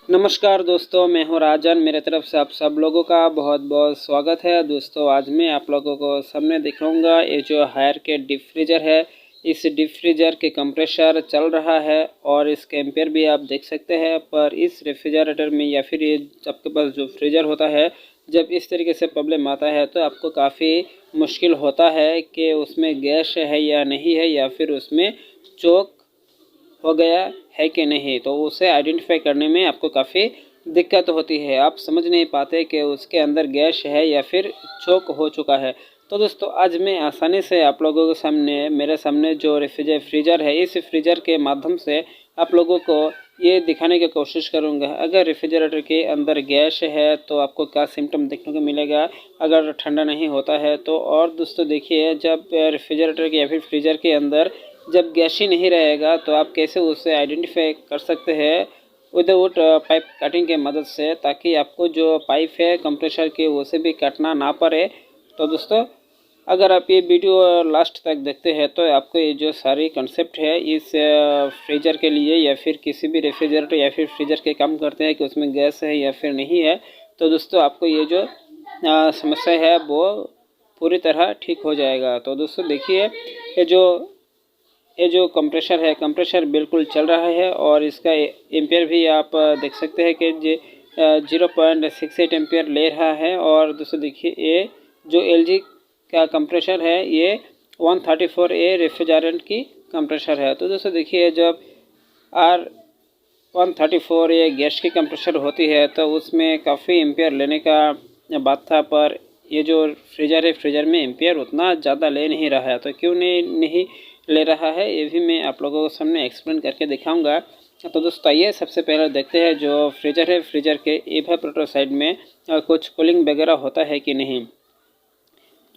नमस्कार दोस्तों, मैं हूं राजन। मेरे तरफ से आप सब लोगों का बहुत बहुत स्वागत है। दोस्तों आज मैं आप लोगों को सामने दिखाऊंगा ये जो हायर के डीप फ्रीजर है। इस डीप फ्रीजर के कंप्रेसर चल रहा है और इसके एम्पेयर भी आप देख सकते हैं। पर इस रेफ्रिजरेटर में या फिर ये आपके पास जो फ्रीजर होता है, जब इस तरीके से प्रॉब्लम आता है तो आपको काफ़ी मुश्किल होता है कि उसमें गैस है या नहीं है, या फिर उसमें चोक हो गया है कि नहीं। तो उसे आइडेंटिफाई करने में आपको काफ़ी दिक्कत होती है। आप समझ नहीं पाते कि उसके अंदर गैस है या फिर चोक हो चुका है। तो दोस्तों आज मैं आसानी से आप लोगों के सामने मेरे सामने जो फ्रीजर है, इस फ्रीजर के माध्यम से आप लोगों को ये दिखाने की कोशिश करूंगा। अगर रेफ्रिजरेटर के अंदर गैस है तो आपको क्या सिम्टम देखने को मिलेगा, अगर ठंडा नहीं होता है तो। और दोस्तों देखिए, जब रेफ्रिजरेटर के या फिर फ्रीजर के अंदर जब गैस ही नहीं रहेगा तो आप कैसे उसे आइडेंटिफाई कर सकते हैं विदाउट पाइप कटिंग के मदद से, ताकि आपको जो पाइप है कंप्रेसर के उसे भी काटना ना पड़े। तो दोस्तों अगर आप ये वीडियो लास्ट तक देखते हैं तो आपको ये जो सारी कंसेप्ट है इस फ्रीजर के लिए या फिर किसी भी रेफ्रिजरेटर या फिर फ्रीजर के काम करते हैं कि उसमें गैस है या फिर नहीं है, तो दोस्तों आपको ये जो समस्या है वो पूरी तरह ठीक हो जाएगा। तो दोस्तों देखिए, ये जो कंप्रेसर है, कंप्रेसर बिल्कुल चल रहा है और इसका एम्पेयर भी आप देख सकते हैं कि 0.68 एम्पेयर ले रहा है। और दोस्तों देखिए, ये जो एलजी का कंप्रेसर है ये 134A रेफ्रिजरेंट की कंप्रेसर है। तो दोस्तों देखिए, जब R134A गैस की कंप्रेसर होती है तो उसमें काफ़ी एम्पेयर लेने का बात था, पर ये जो फ्रीजर है, फ्रीजर में एम्पेयर उतना ज़्यादा ले नहीं रहा है। तो क्यों नहीं ले रहा है, ये भी मैं आप लोगों के सामने एक्सप्लेन करके दिखाऊंगा। तो दोस्तों आइए सबसे पहले देखते हैं जो फ्रीजर है, फ्रीजर के इवेपोरेटर साइड में कुछ कूलिंग वगैरह होता है कि नहीं।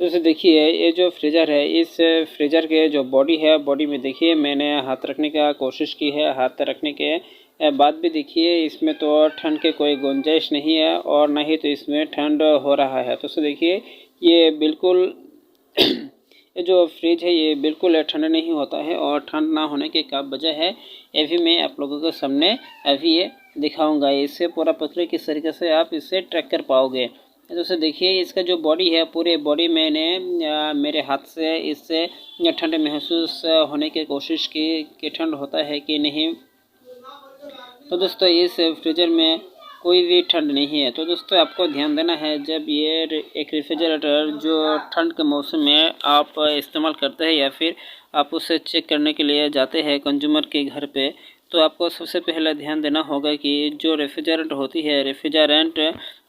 तो इसे देखिए, ये जो फ्रीजर है, इस फ्रीजर के जो बॉडी है, बॉडी में देखिए मैंने हाथ रखने का कोशिश की है। हाथ रखने के बाद भी देखिए इसमें तो ठंड के कोई गुंजाइश नहीं है और ना ही तो इसमें ठंड हो रहा है। तो इसे देखिए, ये बिल्कुल ये जो फ्रिज है ये बिल्कुल ठंड नहीं होता है। और ठंड ना होने की क्या वजह है ये भी मैं आप लोगों के सामने अभी ये दिखाऊंगा। इससे पूरा प्रक्रिया किस तरीके से आप इसे ट्रैक कर पाओगे। दोस्तों देखिए, इसका जो बॉडी है, पूरे बॉडी मैंने मेरे हाथ से इससे ठंड महसूस होने की कोशिश की कि ठंड होता है कि नहीं। तो दोस्तों इस फ्रीजर में कोई भी ठंड नहीं है। तो दोस्तों आपको ध्यान देना है, जब ये एक रेफ्रिजरेटर जो ठंड के मौसम में आप इस्तेमाल करते हैं या फिर आप उसे चेक करने के लिए जाते हैं कंज्यूमर के घर पे, तो आपको सबसे पहले ध्यान देना होगा कि जो रेफ्रिजरेंट होती है, रेफ्रिजरेंट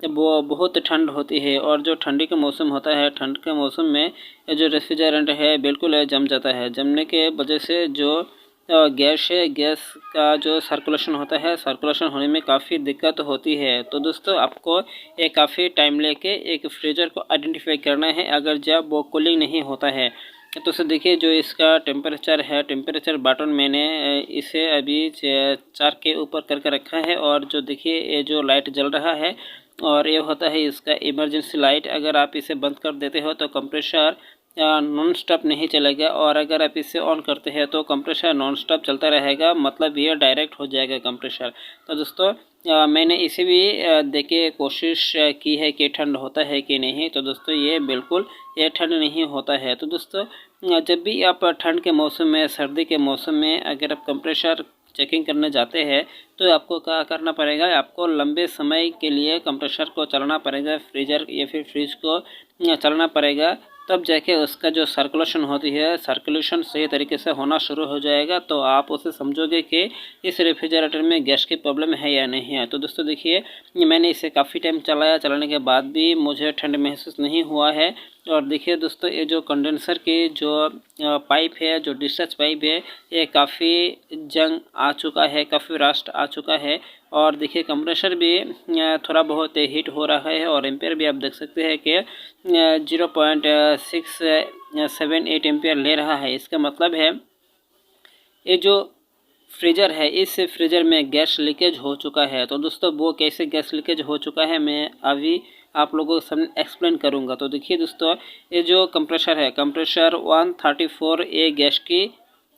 वो बहुत ठंड होती है। और जो ठंडी का मौसम होता है, ठंड के मौसम में ये जो रेफ्रिजरेंट है बिल्कुल जम जाता है। जमने के वजह से जो गैस है, गैस का जो सर्कुलेशन होता है, सर्कुलेशन होने में काफ़ी दिक्कत होती है। तो दोस्तों आपको ये काफ़ी टाइम लेके एक फ्रीजर को आइडेंटिफाई करना है अगर जब वो कूलिंग नहीं होता है। तो सर देखिए, जो इसका टेम्परेचर है, टेम्परेचर बटन मैंने इसे अभी 4 के ऊपर करके रखा है। और जो देखिए ये जो लाइट जल रहा है और ये होता है इसका इमरजेंसी लाइट। अगर आप इसे बंद कर देते हो तो कंप्रेसर नॉन स्टॉप नहीं चलेगा, और अगर आप इसे ऑन करते हैं तो कंप्रेसर नॉन स्टॉप चलता रहेगा, मतलब ये डायरेक्ट हो जाएगा कंप्रेसर। तो दोस्तों मैंने इसे भी देखे कोशिश की है कि ठंड होता है कि नहीं। तो दोस्तों ये बिल्कुल ये ठंड नहीं होता है। तो दोस्तों जब भी आप ठंड के मौसम में, सर्दी के मौसम में अगर आप कंप्रेसर चेकिंग करने जाते हैं तो आपको क्या करना पड़ेगा, आपको लंबे समय के लिए कंप्रेसर को चलाना पड़ेगा, फ्रीजर या फिर फ्रिज को चलाना पड़ेगा। तब जाके उसका जो सर्कुलेशन होती है, सर्कुलेशन सही तरीके से होना शुरू हो जाएगा। तो आप उसे समझोगे कि इस रेफ्रिजरेटर में गैस की प्रॉब्लम है या नहीं है। तो दोस्तों देखिए, मैंने इसे काफ़ी टाइम चलाया, चलाने के बाद भी मुझे ठंड महसूस नहीं हुआ है। और देखिए दोस्तों, ये जो कंडेंसर की जो पाइप है, जो डिस्चार्ज पाइप है, ये काफ़ी जंग आ चुका है, काफ़ी रस्ट आ चुका है। और देखिए कंप्रेसर भी थोड़ा बहुत हीट हो रहा है और एम्पेयर भी आप देख सकते हैं कि 0.678 एम्पेयर ले रहा है। इसका मतलब है ये जो फ्रीजर है, इस फ्रीजर में गैस लीकेज हो चुका है। तो दोस्तों वो कैसे गैस लीकेज हो चुका है मैं अभी आप लोगों के सामने एक्सप्लेन करूंगा। तो देखिए दोस्तों, ये जो कंप्रेसर है, कंप्रेसर 134A गैस की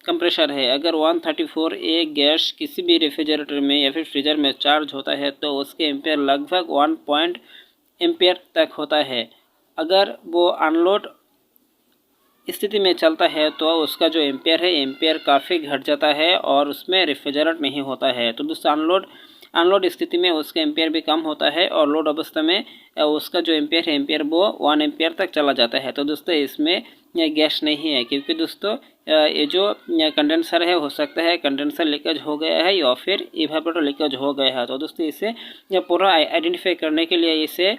कंप्रेसर है। अगर 134 ए गैस किसी भी रेफ्रिजरेटर में या फिर फ्रीजर में चार्ज होता है तो उसके एम्पेयर लगभग 1 पॉइंट एम्पेयर तक होता है। अगर वो अनलोड स्थिति में चलता है तो उसका जो एम्पेयर है एम्पेयर काफ़ी घट जाता है और उसमें रेफ्रिजरेंट नहीं होता है। तो दोस्तों अनलोड स्थिति में उसका एम्पेयर भी कम होता है और लोड अवस्था में उसका जो एम्पेयर है एम्पेयर वो 1 एम्पेयर तक चला जाता है। तो दोस्तों इसमें गैस नहीं है, क्योंकि दोस्तों ये जो कंडेंसर है हो सकता है कंडेंसर लीकेज हो गया है या फिर इवेपोरेटर लीकेज हो गया है। तो दोस्तों इसे पूरा आइडेंटिफाई करने के लिए इसे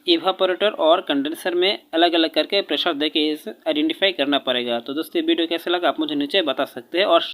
इवेपोरेटर और कंडेंसर में अलग अलग करके प्रेशर देके इसे आइडेंटिफाई करना पड़ेगा। तो दोस्तों वीडियो कैसा लगा आप मुझे नीचे बता सकते हैं और